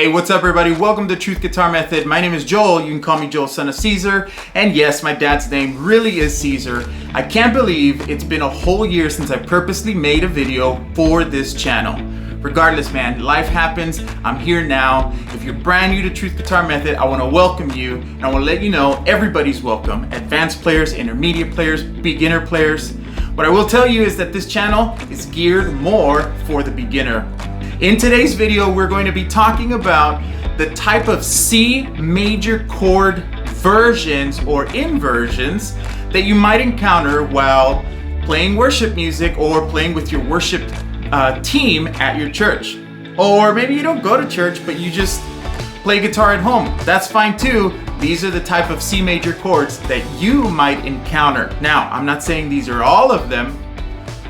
Hey, what's up everybody? Welcome to Truth Guitar Method. My name is Joel. You can call me Joel, son of Caesar. And yes, my dad's name really is Caesar. I can't believe it's been a whole year since I purposely made a video for this channel. Regardless, man, life happens. I'm here now. If you're brand new to Truth Guitar Method, I want to welcome you and I want to let you know everybody's welcome. Advanced players, intermediate players, beginner players. What I will tell you is that this channel is geared more for the beginner. In today's video, we're going to be talking about the type of C major chord versions or inversions that you might encounter while playing worship music or playing with your worship team at your church. Or maybe you don't go to church, but you just play guitar at home. That's fine too. These are the type of C major chords that you might encounter. Now, I'm not saying these are all of them,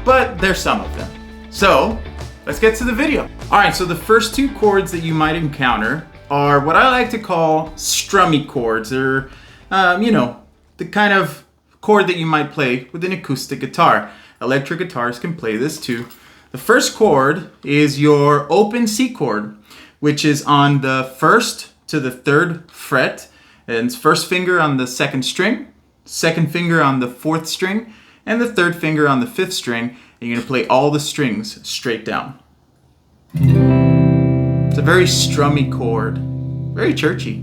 but there's some of them. So, let's get to the video. All right, so the first two chords that you might encounter are what I like to call strummy chords, or the kind of chord that you might play with an acoustic guitar. Electric guitars can play this too. The first chord is your open C chord, which is on the first to the third fret, and it's first finger on the second string, second finger on the fourth string, and the third finger on the fifth string, and you're gonna play all the strings straight down. It's a very strummy chord, very churchy.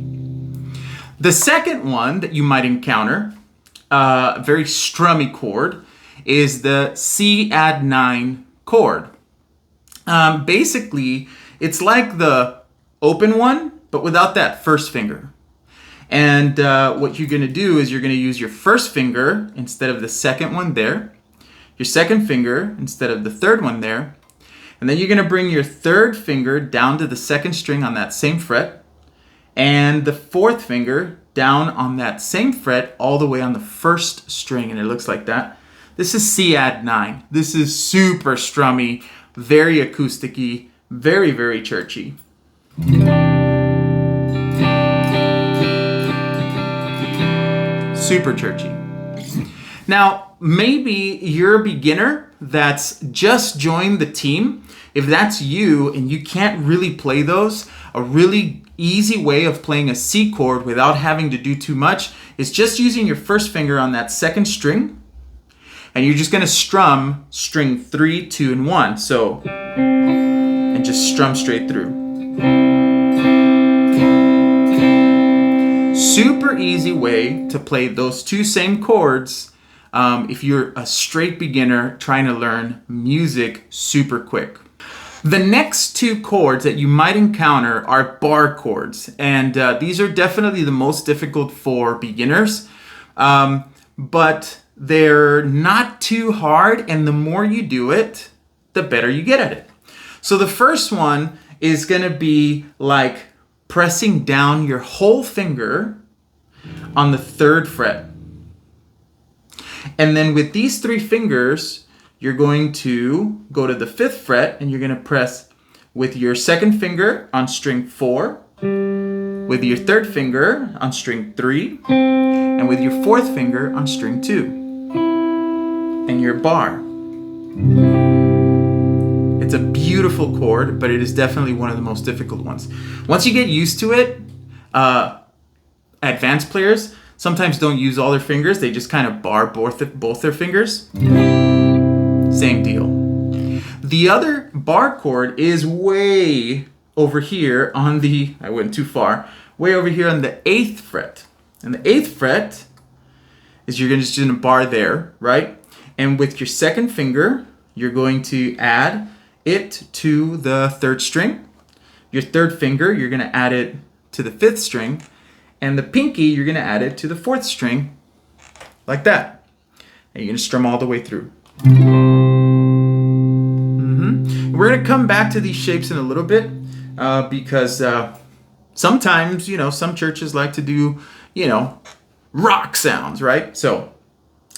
The second one that you might encounter, a very strummy chord, is the C add 9 chord. Basically, it's like the open one, but without that first finger. And what you're gonna do is you're gonna use your first finger instead of the second one there, your second finger instead of the third one there, and then you're gonna bring your third finger down to the second string on that same fret, and the fourth finger down on that same fret all the way on the first string, and it looks like that. This is C add 9. This is super strummy, very acousticy, very, very churchy. Super churchy. Now, maybe you're a beginner that's just joined the team. If that's you and you can't really play those, a really easy way of playing a C chord without having to do too much is just using your first finger on that second string, and you're just gonna strum string 3, 2, and 1. So, and just strum straight through. Super easy way to play those two same chords if you're a straight beginner trying to learn music super quick. The next two chords that you might encounter are bar chords, and these are definitely the most difficult for beginners, but they're not too hard, and the more you do it, the better you get at it. So the first one is gonna be like pressing down your whole finger on the third fret. And then with these three fingers, you're going to go to the fifth fret and you're going to press with your second finger on string 4, with your third finger on string 3, and with your fourth finger on string 2. And your bar. It's a beautiful chord, but it is definitely one of the most difficult ones. Once you get used to it, advanced players sometimes don't use all their fingers. They just kind of bar both their fingers. Same deal. The other bar chord is way over here on the, I went too far, way over here on the 8th fret. And the 8th fret is you're just gonna bar there, right? And with your second finger, you're going to add it to the third string. Your third finger, you're gonna add it to the fifth string. And the pinky, you're gonna add it to the fourth string, like that. And you're gonna strum all the way through. We're gonna come back to these shapes in a little bit because sometimes, some churches like to do, rock sounds, right? So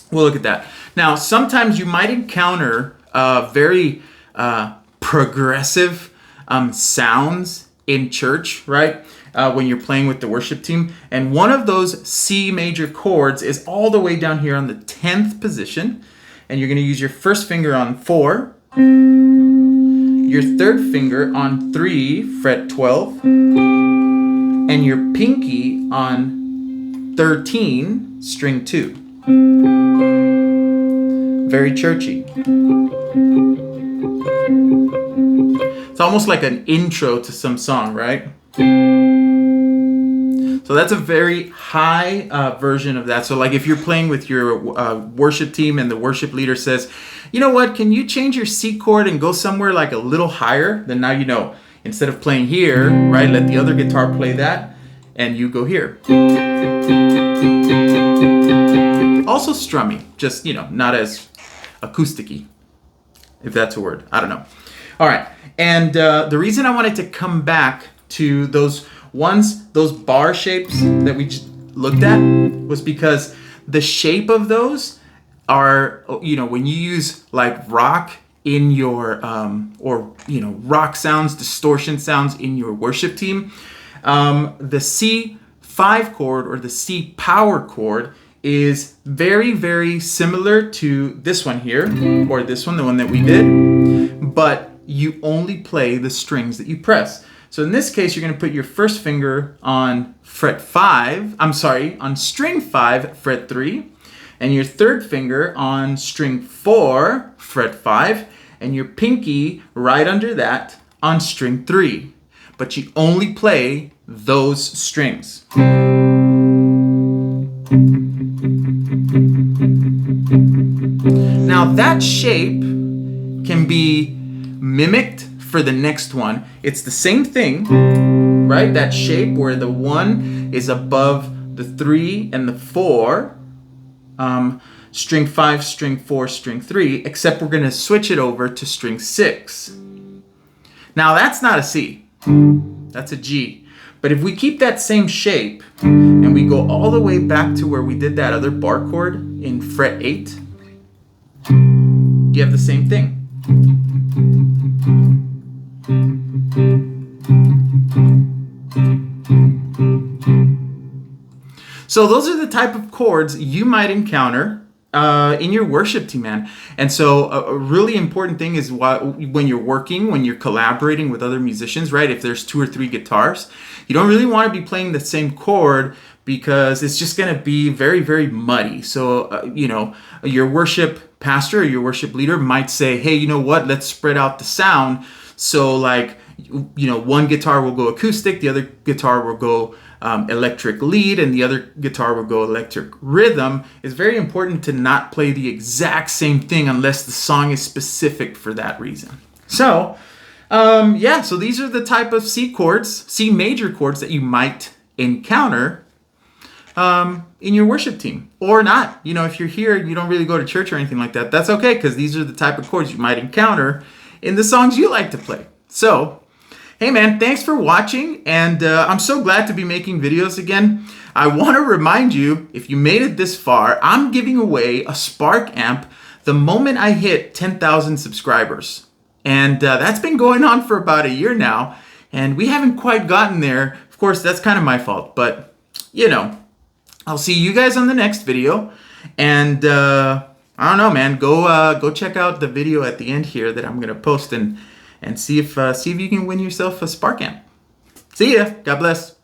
we'll look at that. Now, sometimes you might encounter very progressive sounds in church, right? When you're playing with the worship team. And one of those C major chords is all the way down here on the 10th position. And you're gonna use your first finger on 4, your third finger on 3, fret 12, and your pinky on 13, string 2. Very churchy. It's almost like an intro to some song, right? So that's a very high version of that. So like if you're playing with your worship team and the worship leader says, you know what, can you change your C chord and go somewhere like a little higher? Then now you know, instead of playing here, right, let the other guitar play that and you go here. Also strummy, just, you know, not as acoustic-y, if that's a word. I don't know. All right. And the reason I wanted to come back to those bar shapes that we just looked at was because the shape of those are, you know, when you use like rock in your, or, you know, rock sounds, distortion sounds in your worship team, the C5 chord or the C power chord is very, very similar to this one here, or this one, the one that we did, but you only play the strings that you press. So in this case, you're going to put your first finger on fret 5, on string 5, fret 3, and your third finger on string 4, fret 5, and your pinky right under that on string 3. But you only play those strings. Now that shape can be mimicked for the next one. It's the same thing, right? That shape where the 1 is above the 3 and the 4, string 5, string 4, string 3, except we're going to switch it over to string 6. Now that's not a C, that's a G. But if we keep that same shape and we go all the way back to where we did that other bar chord in fret 8, you have the same thing. So those are the type of chords you might encounter in your worship team, man. And so a really important thing is when you're working, when you're collaborating with other musicians, right? If there's 2 or 3 guitars, you don't really want to be playing the same chord because it's just going to be very, very muddy. So, you know, your worship pastor or your worship leader might say, hey, you know what, let's spread out the sound. So like, you know, one guitar will go acoustic, the other guitar will go electric lead, and the other guitar will go electric rhythm. It's very important to not play the exact same thing unless the song is specific for that reason. So, yeah, so these are the type of C chords, C major chords that you might encounter in your worship team, or not. You know, if you're here and you don't really go to church or anything like that, that's okay, because these are the type of chords you might encounter in the songs you like to play. So, hey man, thanks for watching, and I'm so glad to be making videos again. I want to remind you, if you made it this far, I'm giving away a Spark amp the moment I hit 10,000 subscribers. And that's been going on for about a year now, and we haven't quite gotten there. Of course, that's kind of my fault, but you know, I'll see you guys on the next video. And I don't know, man, go check out the video at the end here that I'm gonna post and see if you can win yourself a Spark amp. See ya. God bless.